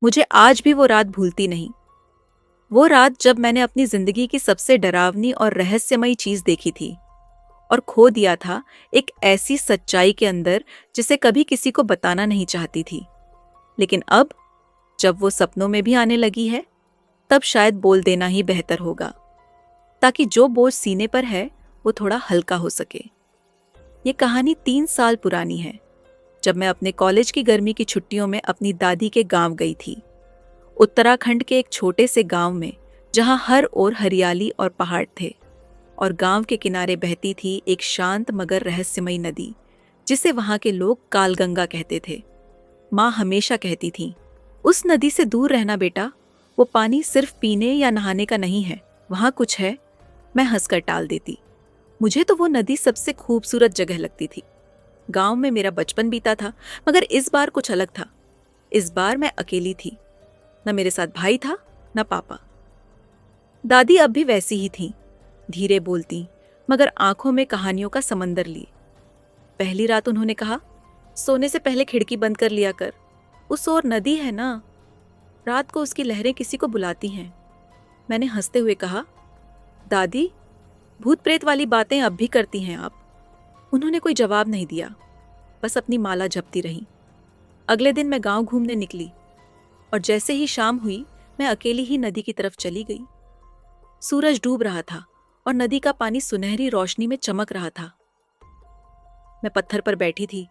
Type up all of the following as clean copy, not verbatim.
मुझे आज भी वो रात भूलती नहीं। वो रात जब मैंने अपनी जिंदगी की सबसे डरावनी और रहस्यमयी चीज देखी थी और खो दिया था एक ऐसी सच्चाई के अंदर जिसे कभी किसी को बताना नहीं चाहती थी। लेकिन अब जब वो सपनों में भी आने लगी है, तब शायद बोल देना ही बेहतर होगा, ताकि जो बोझ सीने पर है वो थोड़ा हल्का हो सके। ये कहानी 3 साल पुरानी है, जब मैं अपने कॉलेज की गर्मी की छुट्टियों में अपनी दादी के गांव गई थी। उत्तराखंड के एक छोटे से गांव में, जहां हर ओर हरियाली और पहाड़ थे और गांव के किनारे बहती थी एक शांत मगर रहस्यमयी नदी, जिसे वहां के लोग कालगंगा कहते थे। माँ हमेशा कहती थी, उस नदी से दूर रहना बेटा, वो पानी सिर्फ पीने या नहाने का नहीं है, वहां कुछ है। मैं हंसकर टाल देती। मुझे तो वो नदी सबसे खूबसूरत जगह लगती थी। गांव में मेरा बचपन बीता था, मगर इस बार कुछ अलग था। इस बार मैं अकेली थी, न मेरे साथ भाई था, न पापा। दादी अब भी वैसी ही थी, धीरे बोलती, मगर आंखों में कहानियों का समंदर लिए। पहली रात उन्होंने कहा, सोने से पहले खिड़की बंद कर लिया कर, उस ओर नदी है ना, रात को उसकी लहरें किसी को बुलाती हैं। मैंने हंसते हुए कहा, दादी, भूत प्रेत वाली बातें अब भी करती हैं आप? उन्होंने कोई जवाब नहीं दिया, बस अपनी माला जपती रही। अगले दिन मैं गांव घूमने निकली और जैसे ही शाम हुई, मैं अकेली ही नदी की तरफ चली गई। सूरज डूब रहा था और नदी का पानी सुनहरी रोशनी में चमक रहा था। मैं पत्थर पर बैठी थी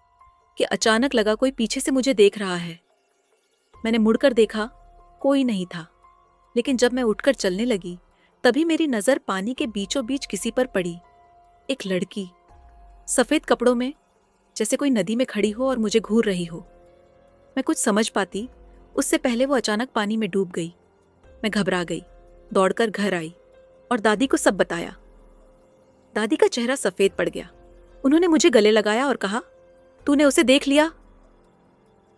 कि अचानक लगा कोई पीछे से मुझे देख रहा है। मैंने मुड़कर देखा, कोई नहीं था। लेकिन जब मैं उठकर चलने लगी, तभी मेरी नजर पानी के बीचों बीच किसी पर पड़ी। एक लड़की, सफेद कपड़ों में, जैसे कोई नदी में खड़ी हो और मुझे घूर रही हो। मैं कुछ समझ पाती उससे पहले वो अचानक पानी में डूब गई। मैं घबरा गई, दौड़कर घर आई और दादी को सब बताया। दादी का चेहरा सफेद पड़ गया। उन्होंने मुझे गले लगाया और कहा, तूने उसे देख लिया?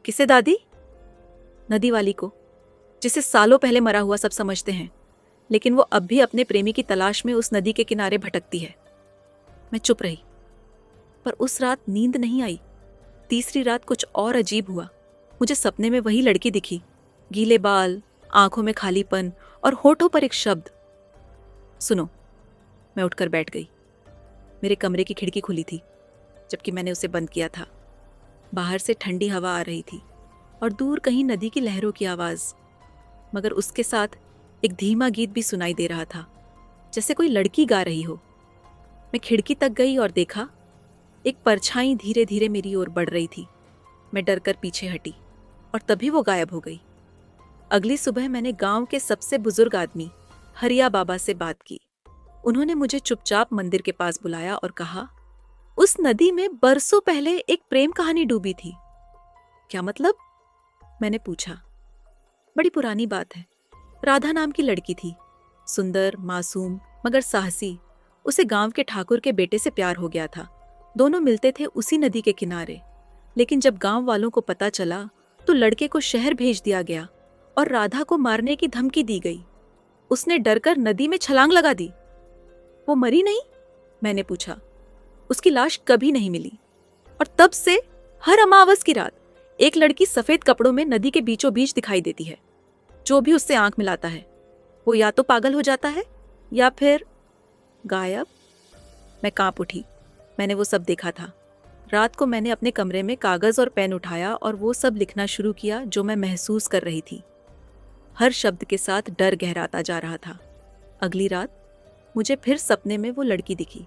किसे दादी? नदी वाली को, जिसे सालों पहले मरा हुआ सब समझते हैं, लेकिन वो अब भी अपने प्रेमी की तलाश में उस नदी के किनारे भटकती है। मैं चुप रही, पर उस रात नींद नहीं आई। तीसरी रात कुछ और अजीब हुआ। मुझे सपने में वही लड़की दिखी, गीले बाल, आंखों में खालीपन और होठों पर एक शब्द। सुनो। मैं उठकर बैठ गई। मेरे कमरे की खिड़की खुली थी, जबकि मैंने उसे बंद किया था। बाहर से ठंडी हवा आ रही थी और दूर कहीं नदी की लहरों की आवाज, मगर उसके साथ एक धीमा गीत भी सुनाई दे रहा था, जैसे कोई लड़की गा रही हो। मैं खिड़की तक गई और देखा, एक परछाई धीरे धीरे मेरी ओर बढ़ रही थी। मैं डरकर पीछे हटी और तभी वो गायब हो गई। अगली सुबह मैंने गांव के सबसे बुजुर्ग आदमी हरिया बाबा से बात की। उन्होंने मुझे चुपचाप मंदिर के पास बुलाया और कहा, उस नदी में बरसों पहले एक प्रेम कहानी डूबी थी। क्या मतलब? मैंने पूछा। बड़ी पुरानी बात है। राधा नाम की लड़की थी, सुंदर, मासूम, मगर साहसी। उसे गांव के ठाकुर के बेटे से प्यार हो गया था। दोनों मिलते थे उसी नदी के किनारे। लेकिन जब गांव वालों को पता चला, तो लड़के को शहर भेज दिया गया और राधा को मारने की धमकी दी गई। उसने डरकर नदी में छलांग लगा दी। वो मरी नहीं? मैंने पूछा। उसकी लाश कभी नहीं मिली और तब से हर अमावस की रात एक लड़की सफेद कपड़ों में नदी के बीचों बीच दिखाई देती है। जो भी उससे आंख मिलाता है, वो या तो पागल हो जाता है या फिर गायब। मैं कांप उठी। मैंने वो सब देखा था। रात को मैंने अपने कमरे में कागज और पेन उठाया और वो सब लिखना शुरू किया जो मैं महसूस कर रही थी। हर शब्द के साथ डर गहराता जा रहा था। अगली रात मुझे फिर सपने में वो लड़की दिखी।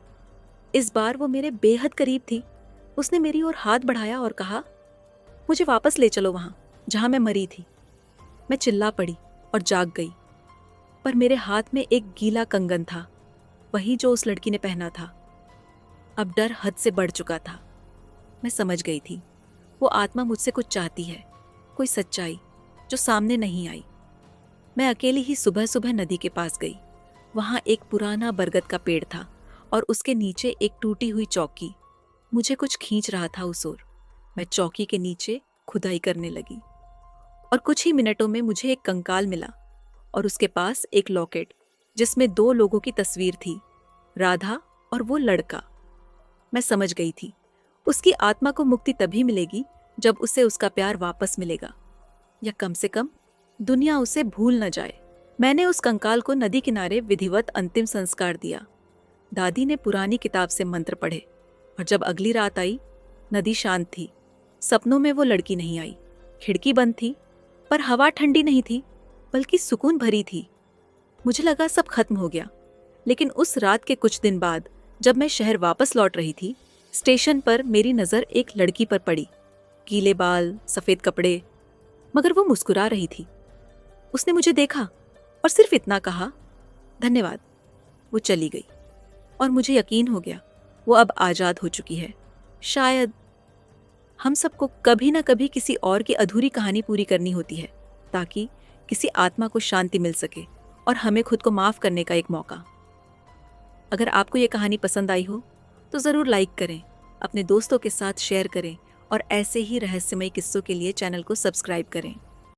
इस बार वो मेरे बेहद करीब थी। उसने मेरी ओर हाथ बढ़ाया और कहा, मुझे वापस ले चलो वहां जहां मैं मरी थी। मैं चिल्ला पड़ी और जाग गई, पर मेरे हाथ में एक गीला कंगन था, वही जो उस लड़की ने पहना था। अब डर हद से बढ़ चुका था। मैं समझ गई थी, वो आत्मा मुझसे कुछ चाहती है, कोई सच्चाई जो सामने नहीं आई। मैं अकेली ही सुबह सुबह नदी के पास गई। वहां एक पुराना बरगद का पेड़ था और उसके नीचे एक टूटी हुई चौकी। मुझे कुछ खींच रहा था उस ओर। मैं चौकी के नीचे खुदाई करने लगी और कुछ ही मिनटों में मुझे एक कंकाल मिला और उसके पास एक लॉकेट, जिसमें 2 लोगों की तस्वीर थी, राधा और वो लड़का। मैं समझ गई थी, उसकी आत्मा को मुक्ति तभी मिलेगी जब उसे उसका प्यार वापस मिलेगा, या कम से कम दुनिया उसे भूल न जाए। मैंने उस कंकाल को नदी किनारे विधिवत अंतिम संस्कार दिया। दादी ने पुरानी किताब से मंत्र पढ़े और जब अगली रात आई, नदी शांत थी। सपनों में वो लड़की नहीं आई। खिड़की बंद थी, पर हवा ठंडी नहीं थी, बल्कि सुकून भरी थी। मुझे लगा सब खत्म हो गया। लेकिन उस रात के कुछ दिन बाद जब मैं शहर वापस लौट रही थी, स्टेशन पर मेरी नज़र एक लड़की पर पड़ी। गीले बाल, सफ़ेद कपड़े, मगर वो मुस्कुरा रही थी। उसने मुझे देखा और सिर्फ इतना कहा, धन्यवाद। वो चली गई और मुझे यकीन हो गया वो अब आज़ाद हो चुकी है। शायद हम सबको कभी ना कभी किसी और की अधूरी कहानी पूरी करनी होती है, ताकि किसी आत्मा को शांति मिल सके और हमें खुद को माफ़ करने का एक मौका। अगर आपको ये कहानी पसंद आई हो तो ज़रूर लाइक करें, अपने दोस्तों के साथ शेयर करें और ऐसे ही रहस्यमय किस्सों के लिए चैनल को सब्सक्राइब करें।